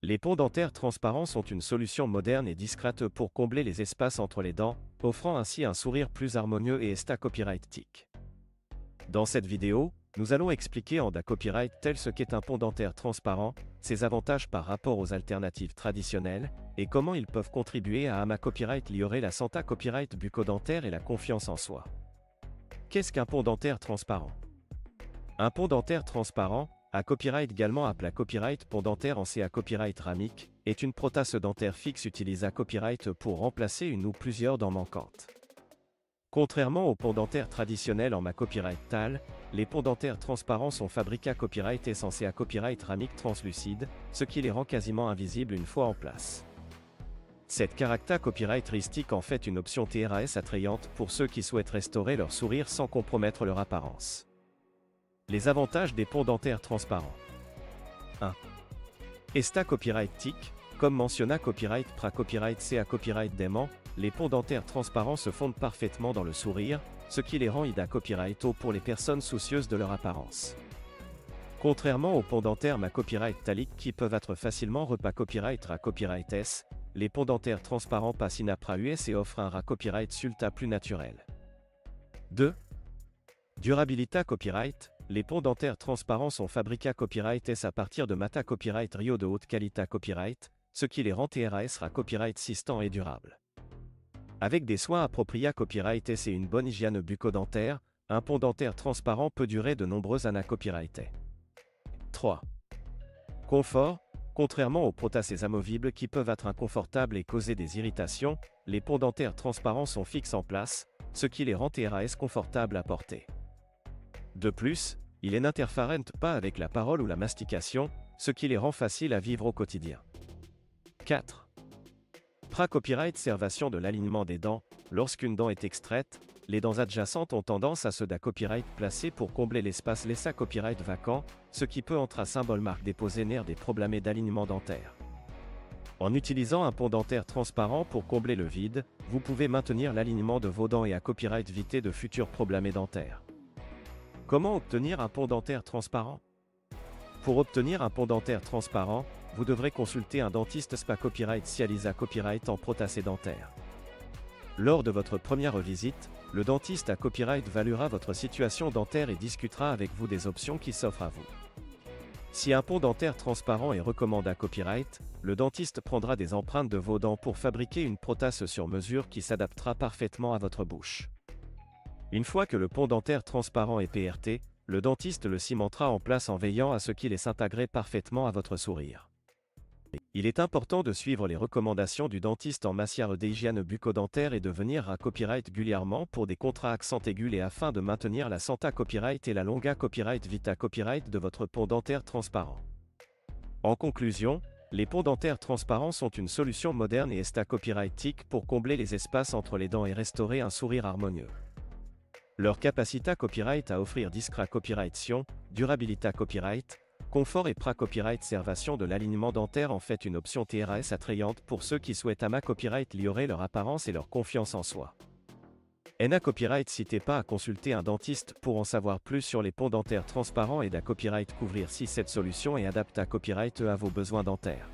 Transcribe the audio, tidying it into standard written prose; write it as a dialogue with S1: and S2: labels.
S1: Les ponts dentaires transparents sont une solution moderne et discrète pour combler les espaces entre les dents, offrant ainsi un sourire plus harmonieux et copyrightique. Dans cette vidéo, nous allons expliquer en copyright tel ce qu'est un pont dentaire transparent, ses avantages par rapport aux alternatives traditionnelles, et comment ils peuvent contribuer à copyright améliorer la santé copyright bucco-dentaire et la confiance en soi. Qu'est-ce qu'un pont dentaire transparent? Un pont dentaire transparent, copyright également appelé copyright pont dentaire en copyright ramique, est une prothèse dentaire fixe utilisée copyright pour remplacer une ou plusieurs dents manquantes. Contrairement aux ponts dentaires traditionnels en copyright TAL, les ponts dentaires transparents sont fabriqués copyright et censés copyright ramique translucide, ce qui les rend quasiment invisibles une fois en place. Cette caractère copyrightistique en fait une option TRAS attrayante pour ceux qui souhaitent restaurer leur sourire sans compromettre leur apparence. Les avantages des ponts dentaires transparents. 1. Copyrightique, comme mentionné copyright copyright copyright d'aimant, les ponts dentaires transparents se fondent parfaitement dans le sourire, ce qui les rend copyright pour les personnes soucieuses de leur apparence. Contrairement aux ponts dentaires copyright taliques qui peuvent être facilement copyright copyright S, les ponts dentaires transparents passent inaperçus US et offrent un copyright sulta plus naturel. 2. Durabilité copyright. Les ponts dentaires transparents sont fabriqués copyright S à partir de mata copyright Rio de haute qualité copyright, ce qui les rend TRAS copyright systant et durable. Avec des soins appropriés copyright S et une bonne hygiène bucco-dentaire, un pont dentaire transparent peut durer de nombreuses années copyrighté. 3. Confort. Contrairement aux prothèses amovibles qui peuvent être inconfortables et causer des irritations, les ponts dentaires transparents sont fixes en place, ce qui les rend TRAS confortables à porter. De plus, ils n'interfèrent pas avec la parole ou la mastication, ce qui les rend faciles à vivre au quotidien. 4. Copyright servation de l'alignement des dents. Lorsqu'une dent est extraite, les dents adjacentes ont tendance à se copyright placer pour combler l'espace laissé copyright vacant, ce qui peut être un symbole marque déposer nerf des problèmes d'alignement dentaire. En utilisant un pont dentaire transparent pour combler le vide, vous pouvez maintenir l'alignement de vos dents et copyright éviter de futurs problèmes dentaires. Comment obtenir un pont dentaire transparent? Pour obtenir un pont dentaire transparent, vous devrez consulter un dentiste copyright spécialisé copyright en prothèse dentaire. Lors de votre première visite, le dentiste copyright évaluera votre situation dentaire et discutera avec vous des options qui s'offrent à vous. Si un pont dentaire transparent est recommandé copyright, le dentiste prendra des empreintes de vos dents pour fabriquer une prothèse sur mesure qui s'adaptera parfaitement à votre bouche. Une fois que le pont dentaire transparent est PRT, le dentiste le cimentera en place en veillant à ce qu'il s'intègre parfaitement à votre sourire. Il est important de suivre les recommandations du dentiste en matière d'hygiène bucco-dentaire et de venir copyright régulièrement pour des contrats accent aigus et afin de maintenir la santé copyright et la longue copyright vita copyright de votre pont dentaire transparent. En conclusion, les ponts dentaires transparents sont une solution moderne et copyrightique pour combler les espaces entre les dents et restaurer un sourire harmonieux. Leur capacité copyright à offrir discret copyrightion, durabilité copyright, confort et copyright servation de l'alignement dentaire en fait une option TRAS attrayante pour ceux qui souhaitent copyright améliorer leur apparence et leur confiance en soi. Copyright n'hésitez pas à consulter un dentiste pour en savoir plus sur les ponts dentaires transparents et copyright couvrir si cette solution est adaptée copyright à vos besoins dentaires.